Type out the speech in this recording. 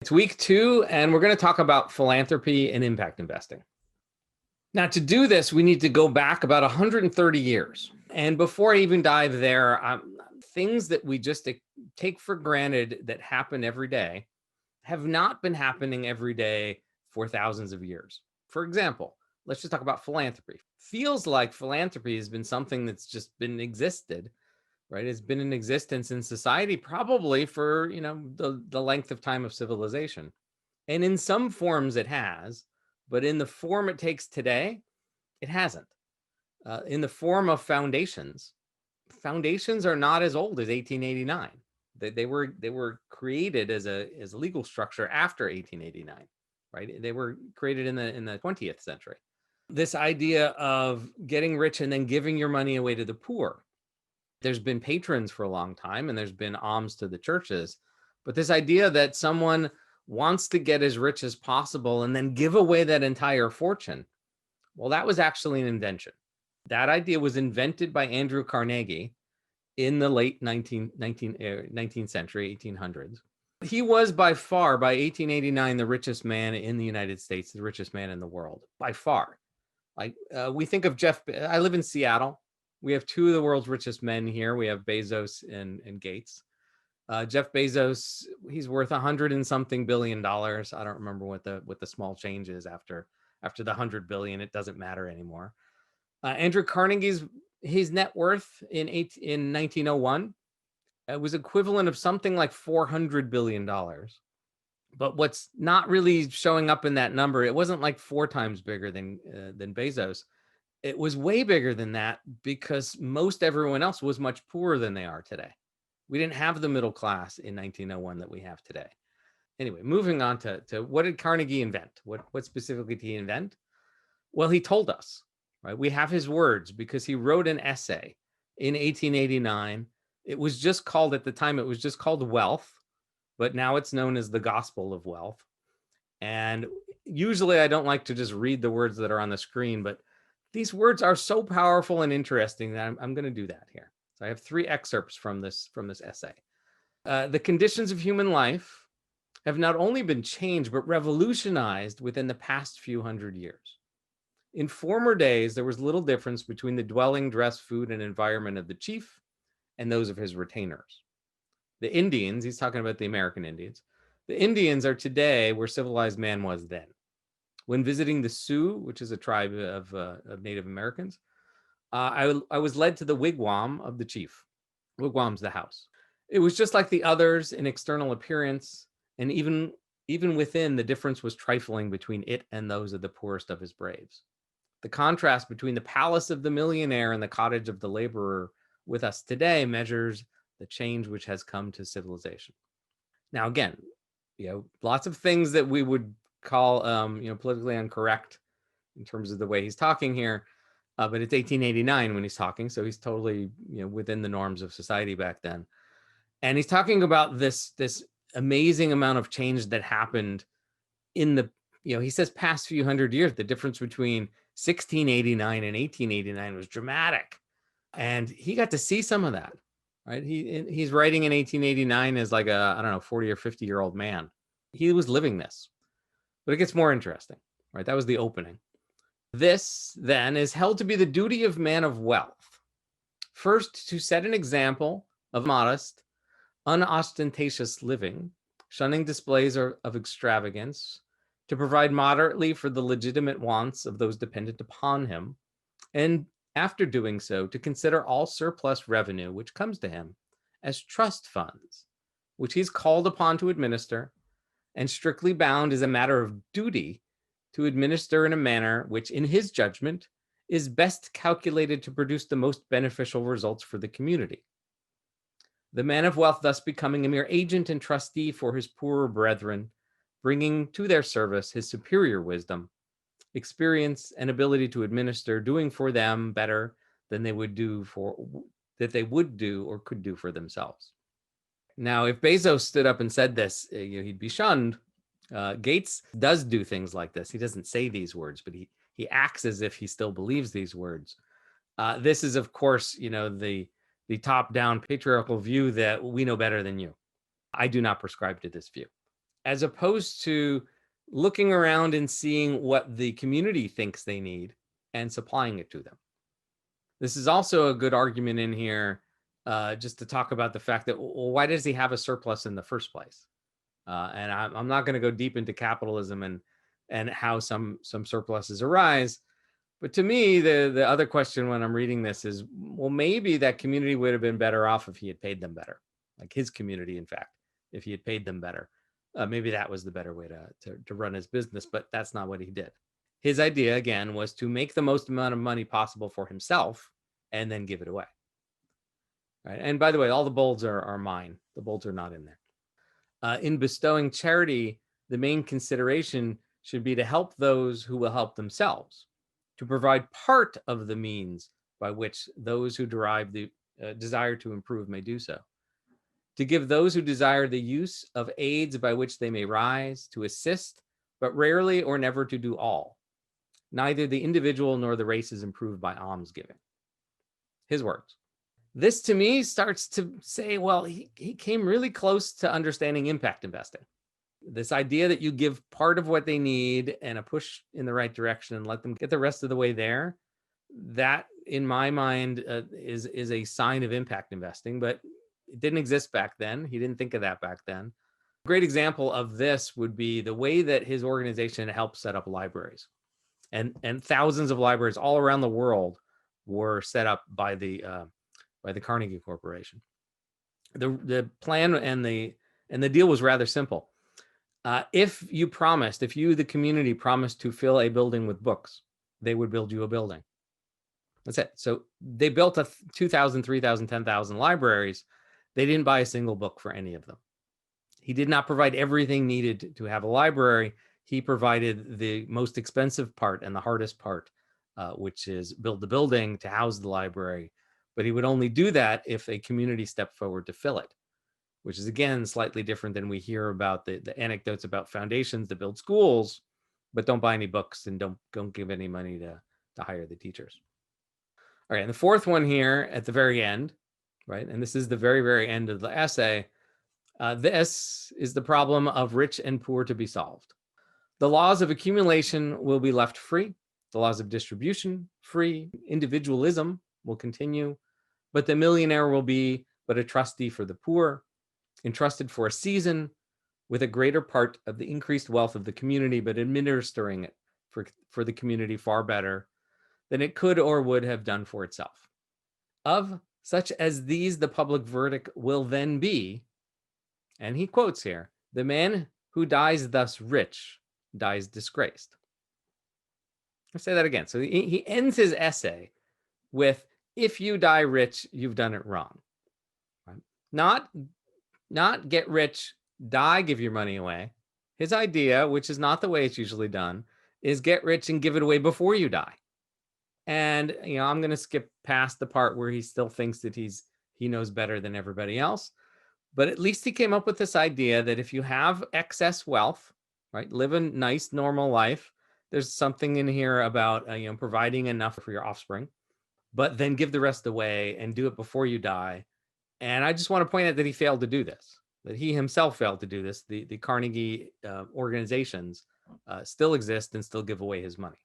It's week 2, and we're going to talk about philanthropy and impact investing. Now, to do this, we need to go back about 130 years. And before I even dive there, things that we just take for granted that happen every day have not been happening every day for thousands of years. For example, let's just talk about philanthropy. Feels like philanthropy has been something that's just been existed, right? It's been in existence in society probably for, the length of time of civilization. And in some forms it has, but in the form it takes today, it hasn't. In the form of foundations are not as old as 1889. They were created as a legal structure after 1889, right? They were created in the 20th century. This idea of getting rich and then giving your money away to the poor. There's been patrons for a long time, and there's been alms to the churches. But this idea that someone wants to get as rich as possible and then give away that entire fortune, well, that was actually an invention. That idea was invented by Andrew Carnegie in the late 19th century, 1800s. He was by far, by 1889, the richest man in the United States, the richest man in the world, by far. We think of Jeff. I live in Seattle. We have 2 of the world's richest men here. We have Bezos and Gates. Jeff Bezos, he's worth $100 and something billion. I don't remember what the small change is after the 100 billion. It doesn't matter anymore. Andrew Carnegie's his net worth in 1901 was equivalent of something like $400 billion. But what's not really showing up in that number, it wasn't like 4 times bigger than Bezos. It was way bigger than that because most everyone else was much poorer than they are today. We didn't have the middle class in 1901 that we have today. Anyway, moving on to what did Carnegie invent? What specifically did he invent? Well, he told us, right? We have his words because he wrote an essay in 1889. It was just called, at the time, it was just called Wealth, but now it's known as the Gospel of Wealth. And usually I don't like to just read the words that are on the screen, but these words are so powerful and interesting that I'm going to do that here. So I have 3 excerpts from this essay. The conditions of human life have not only been changed, but revolutionized within the past few hundred years. In former days, there was little difference between the dwelling, dress, food, and environment of the chief and those of his retainers. The Indians, he's talking about the American Indians, the Indians are today where civilized man was then. When visiting the Sioux, which is a tribe of Native Americans, I was led to the wigwam of the chief. Wigwam's the house. It was just like the others in external appearance, and even within, the difference was trifling between it and those of the poorest of his braves. The contrast between the palace of the millionaire and the cottage of the laborer with us today measures the change which has come to civilization. Now, again, lots of things that we would call, politically incorrect in terms of the way he's talking here. But it's 1889 when he's talking, so he's totally, within the norms of society back then. And he's talking about this amazing amount of change that happened in the, he says past few hundred years. The difference between 1689 and 1889 was dramatic. And he got to see some of that, right? He's writing in 1889 as like a, 40 or 50-year-old man. He was living this. But it gets more interesting, right? That was the opening. This, then, is held to be the duty of man of wealth. First, to set an example of modest, unostentatious living, shunning displays of extravagance, to provide moderately for the legitimate wants of those dependent upon him, and after doing so, to consider all surplus revenue which comes to him as trust funds, which he's called upon to administer, and strictly bound as a matter of duty to administer in a manner which, in his judgment, is best calculated to produce the most beneficial results for the community. The man of wealth thus becoming a mere agent and trustee for his poorer brethren, bringing to their service his superior wisdom, experience, and ability to administer, doing for them better than they would do or could do for themselves. Now, if Bezos stood up and said this, he'd be shunned. Gates does do things like this. He doesn't say these words, but he acts as if he still believes these words. This is, of course, the top-down patriarchal view that we know better than you. I do not prescribe to this view. as opposed to looking around and seeing what the community thinks they need and supplying it to them. This is also a good argument in here, just to talk about the fact that, well, why does he have a surplus in the first place? And I'm not going to go deep into capitalism and how some surpluses arise. But to me, the other question when I'm reading this is, well, maybe that community would have been better off if he had paid them better, like his community, in fact, if he had paid them better. Maybe that was the better way to run his business, but that's not what he did. His idea, again, was to make the most amount of money possible for himself and then give it away. Right? And by the way, all the bolds are mine. The bolds are not in there. In bestowing charity, the main consideration should be to help those who will help themselves, to provide part of the means by which those who derive the desire to improve may do so, to give those who desire the use of aids by which they may rise, to assist, but rarely or never to do all. Neither the individual nor the race is improved by almsgiving. His words. This to me starts to say, well, he came really close to understanding impact investing. This idea that you give part of what they need and a push in the right direction and let them get the rest of the way there, that in my mind is a sign of impact investing, but it didn't exist back then. He didn't think of that back then. A great example of this would be the way that his organization helped set up libraries. And thousands of libraries all around the world were set up by the Carnegie Corporation. The plan and the deal was rather simple. If you, the community, promised to fill a building with books, they would build you a building. That's it. So they built 2,000, 3,000, 10,000 libraries. They didn't buy a single book for any of them. He did not provide everything needed to have a library. He provided the most expensive part and the hardest part, which is build the building to house the library. But he would only do that if a community stepped forward to fill it, which is, again, slightly different than we hear about the anecdotes about foundations that build schools, but don't buy any books and don't give any money to hire the teachers. All right, and the fourth one here at the very end, right, and this is the very, very end of the essay, this is the problem of rich and poor to be solved. The laws of accumulation will be left free. The laws of distribution free. Individualism will continue, but the millionaire will be but a trustee for the poor, entrusted for a season with a greater part of the increased wealth of the community, but administering it for the community far better than it could or would have done for itself. Of such as these, the public verdict will then be, and he quotes here, the man who dies thus rich dies disgraced. I'll say that again. So he ends his essay with, if you die rich, you've done it wrong. Right? Not get rich, die, give your money away. His idea, which is not the way it's usually done, is get rich and give it away before you die. And I'm going to skip past the part where he still thinks that he knows better than everybody else. But at least he came up with this idea that if you have excess wealth, right, live a nice, normal life. There's something in here about providing enough for your offspring, but then give the rest away and do it before you die. And I just want to point out that he failed to do this, that he himself failed to do this. The Carnegie organizations still exist and still give away his money.